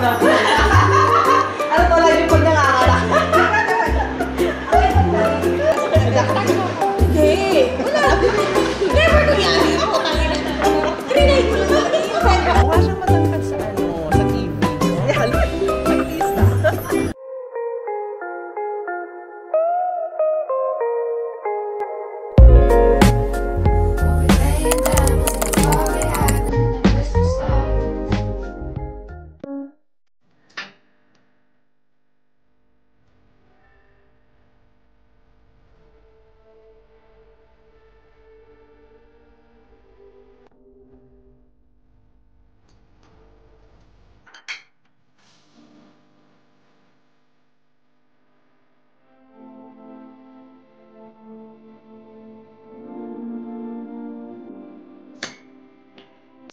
Ano to lang yung pag nangangalak? Hindi. Wala. Never ko yan. Ako tangin na. Trinay ko lang. Mukha siyang matangkad sa ano, sa TV. Artista.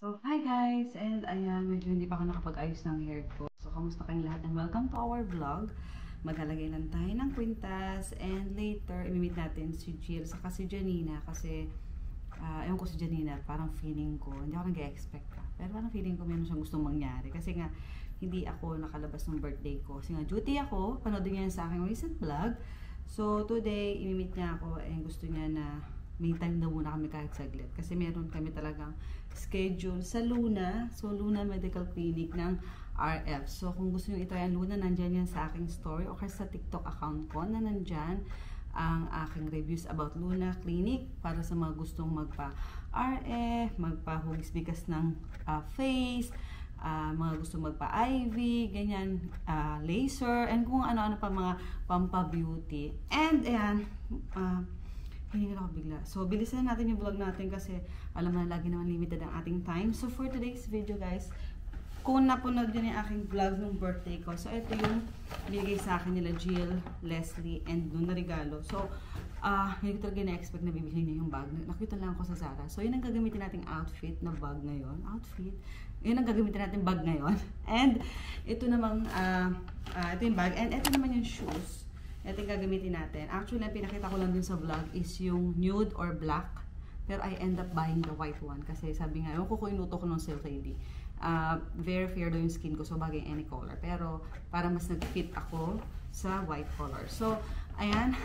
So, hi guys! And ayan, medyo hindi pa ako nakapag-ayos ng hair ko. So, kamusta kayong lahat? And welcome to our vlog. Maglalagay lang tayo ng kwintas. And later, imimit natin si Jill saka si Janina. Kasi, ewan ko si Janina, parang feeling ko, hindi ako nag-expect ka. Pero parang feeling ko meron siyang gustong mangyari. Kasi nga, hindi ako nakalabas ng birthday ko. Kasi nga, duty ako. Panoodin niya sa aking recent vlog. So, today, imimit niya ako. And gusto niya na may time na muna kami kahit saglit. Kasi meron kami talagang schedule sa Luna. So, Luna Medical Clinic ng RF. So, kung gusto nyo itry ang Luna, nandyan yan sa aking story o sa TikTok account ko na nandyan ang aking reviews about Luna Clinic para sa mga gustong magpa-RF, magpa-hugis bigas ng face, mga gustong magpa-IV, ganyan, laser, and kung ano-ano pa mga pampa-beauty. And, ayan, hindi ako bigla. So, bilisan na natin yung vlog natin kasi alam na lagi naman limited ang ating time. So, for today's video guys, kung napunod yun yung aking vlog ng birthday ko. So, ito yung binigay sa akin nila Jill, Leslie, and doon na regalo. So, hindi ko talaga na-expect na bibili niya yung bag. Nakita lang ako sa Zara. So, yun ang gagamitin nating outfit na bag ngayon. Yun ang gagamitin natin bag ngayon. And, ito namang, ito yung bag. And ito naman yung shoes. Ito yung gagamitin natin. Actually, ang pinakita ko lang dun sa vlog is yung nude or black. Pero I end up buying the white one. Kasi sabi nga, yung inuto ko ng Silk Lady. Very fair daw yung skin ko. So, bagay any color. Pero, para mas nag-fit ako sa white color. So, ayan.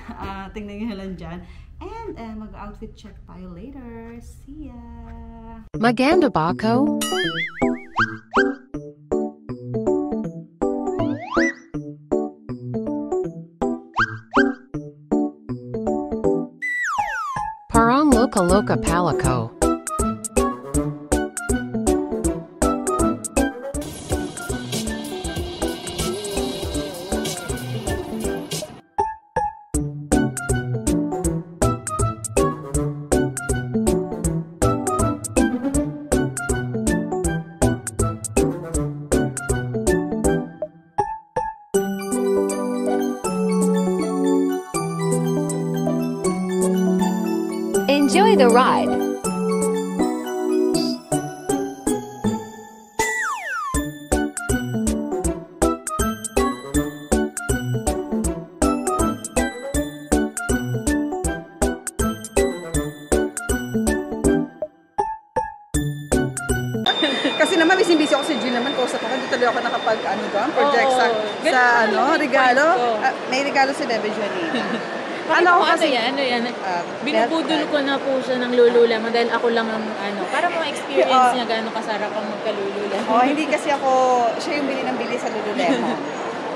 Tingnan nyo lang dyan. And, mag-outfit check tayo later. See ya! Maganda ba ako? Parang loka palico. Enjoy the ride. Kasi naman, busy ako si Jill naman. Kausap ako, hindi tuloy ako nakapag-ano doon, project sa regalo. May regalo si Bebe Janina. Ano yan? Binubudol ko na po siya ng Lululemon dahil ako lang ang para mo experience niya gano'ng kasarap ang magka-Lululemon. Hindi kasi siya yung bili sa Lululemon.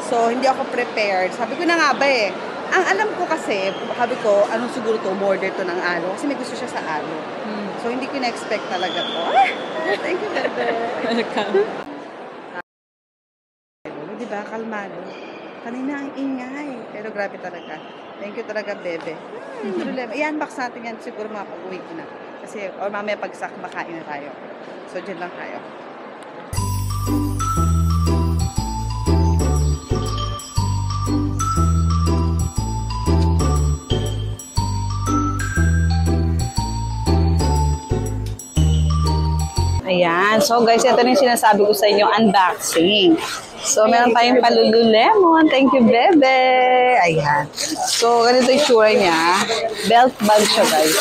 So, hindi ako prepared. Sabi ko na nga ba ang alam ko kasi, sabi ko, anong siguro to, order to ng alo. Kasi may gusto siya sa alo. So, hindi ko na-expect talaga to. Thank you, Bebe. Welcome. Diba, kalmado. Kanina ang ingay. Pero grabe talaga. Thank you talaga, Bebe. I-unbox natin yan siguro mga pag-uwi ko na. Kasi, or mamaya pag-sak, makain na tayo. So, dyan lang tayo. Ayan. So, guys, ito na yung sinasabi ko sa inyo, unboxing. So, meron tayong pa-Lululemon. Thank you, Bebe. Ayan. So, ganito yung tsura niya. Belt bag siya, guys.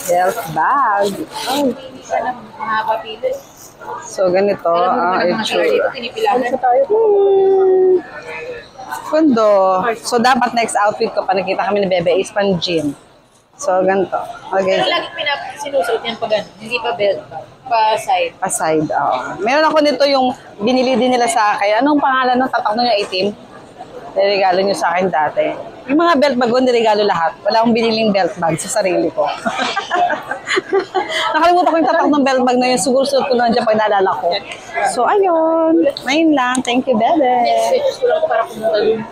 Belt bag. Oh. So, ganito ang itsura. Kundo. So, dapat next outfit ko pa nakita kami ni Bebe is pan gym. So, ganito. Okay. Pero lagi sinusuot yan pag ano, hindi pa belt pa. Pa-side. Pa-side, oo. Meron ako nito yung binili din nila sa akin. Anong pangalan nung tatak nyo yung itim? Niregalo nyo sa akin dati. Yung mga belt bag ko, niregalo lahat. Wala akong biniling belt bag sa sarili ko. Nakalimutan ko yung tatak ng belt bag na yun. Siguro-suot ko lang dyan pag naalala ko. So, ayun. Ayun lang. Thank you, Bebe. Next, ko lang para pumunta dun.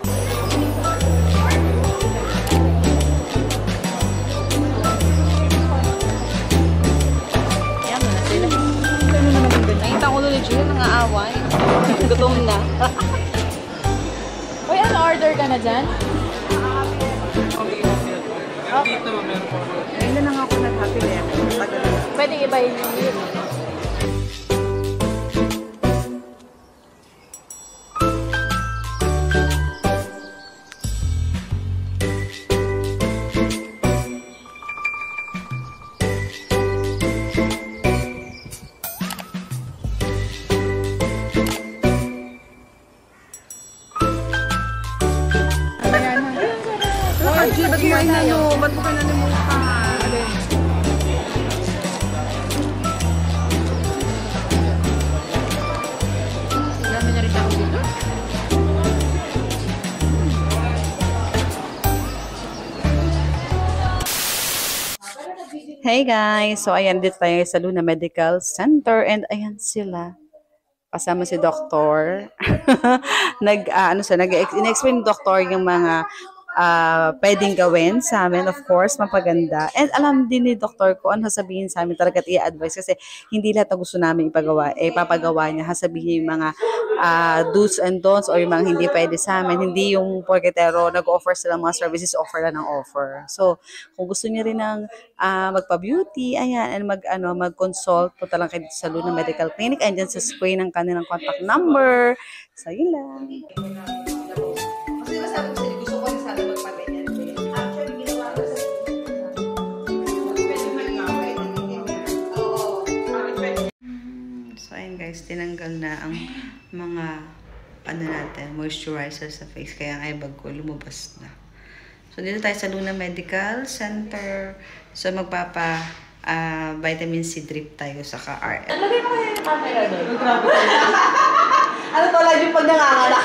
Nakita ko ulit yun, nangaaway. Gutom na. Uy, ano order ka na dyan? Ngayon na lang ako nag-happy na. Pwede ibahin yung yun. Ba't mo inano? Ba't mo kinalimutan? Dami na rin ako dito. Hey guys! So ayan, dito tayo sa Luna Medical Center and ayan sila. Kasama si Doktor. In-explain ni Doktor yung mga pwedeng gawin sa amin, of course, mapaganda. And alam din ni Doktor ko ano sasabihin sa amin talaga at i-advise kasi hindi lahat na gusto namin ipagawa, papagawa niya. Sasabihin yung mga do's and don'ts or yung mga hindi pwede sa amin. Hindi yung porketero, nag-offer sila mga services, offer lang ng offer. So, kung gusto niyo rin ng magpa-beauty, ayan, and mag-consult, punta lang kayo sa Luna Medical Clinic. Andyan sa screen ng kanilang contact number. So, yun lang. Kasi masabi ko gusto ko rin sana magpaganyan. Actually, ginawa ko sa so, ayun guys, tinanggal na ang mga moisturizer sa face. Kaya ang eye bag ko lumabas na. So, dito tayo sa Luna Medical Center. So, vitamin C drip tayo sa RL. Lagay mo kayo yung camera doon. Ano to, lagi yung pag nangangalak?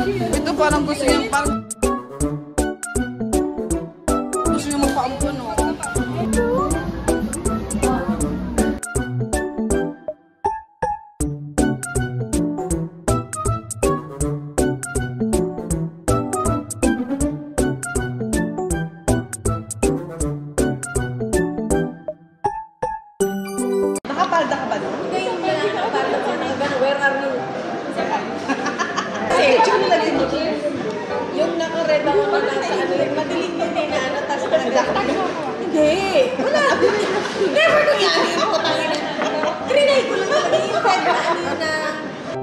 Ito parang gusto niya, gusto niya magpa-ampo, no? Nakapalda ka ba doon? Hindi yung nakapalda ko na gano'n. Where are you? Yung naka-red ako na nasa ano, yung madilim yun na ano, tas hindi. Wala. Never ko yan. Trinay ko lang talaga yung red na ano na.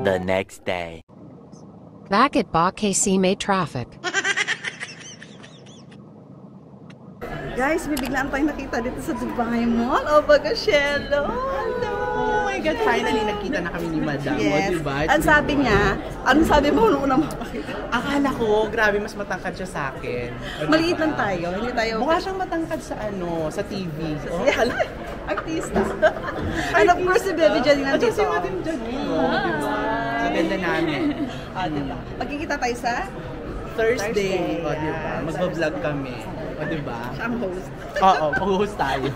The next day. Back at KC May traffic. Guys, may biglaan tayong nakita dito sa Dubai Mall. Oh, Bagashelo. Hello. Oh my God, finally nagkita na kami ni Madam. Yes. O, diba? Ang sabi niya, anong sabi mo nung una makakita? Akala ko, grabe, mas matangkad siya sa akin. O, Maliit diba? lang tayo. Hindi tayo... Mukha siyang matangkad sa sa TV. Oh. Artista. And of course, si Baby Janine At nandito. si Madam Janine. Diba? Sa ganda namin. Diba? Magkikita tayo sa... Thursday. O, Yes. diba? Magbablog kami. O, diba? Siya ang host. Oo, mag-host tayo.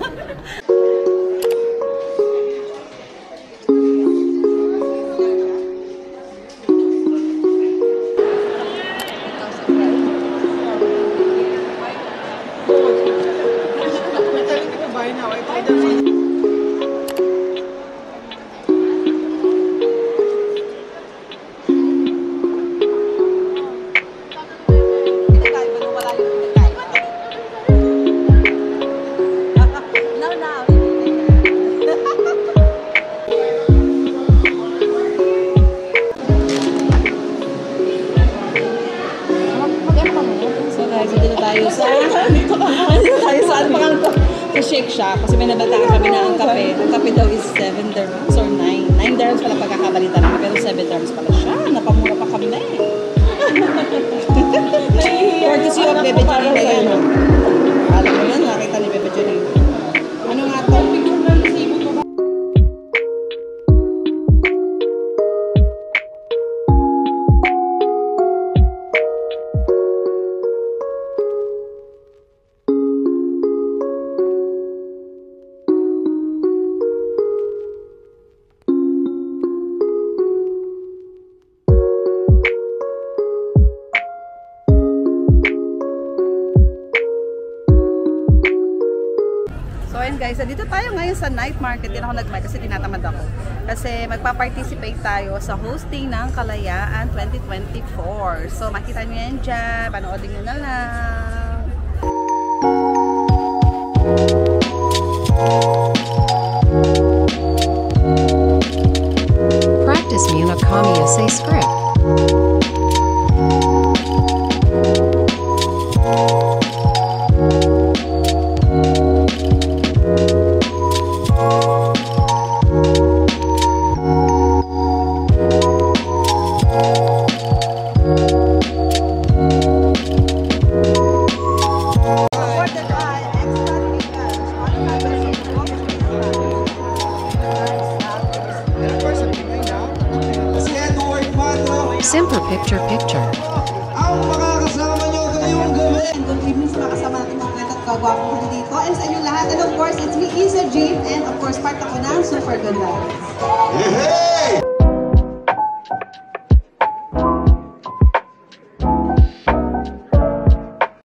Now. nag-shake siya kasi may nabataan kami na ang kape daw is 7 dirhams or 9. 9 dirhams pala pagkakabalita namin, pero 7 dirhams pala siya. Napamura pa kami na eh. Courtesy of Bebe Julie na yan. Alam mo yan, nakita ni Bebe Julie. Ano nga to? Guys, dito tayo ngayon sa night market. Din ako nag-market kasi tinatamad ako. Kasi magpa-participate tayo sa hosting ng Kalayaan 2024. So makita nyo yan dyan. Panoodin nyo na lang. Practice Muna Kami Essay Script. Simper Picture Picture. Ang makakasama nyo ngayong gabi. And good evening sa mga kasama natin mga kanta at kagwapo ko dito. And sa inyo lahat. And of course, it's me, Isa Jane. And of course, part ako ng Super Good Vibes. Hey!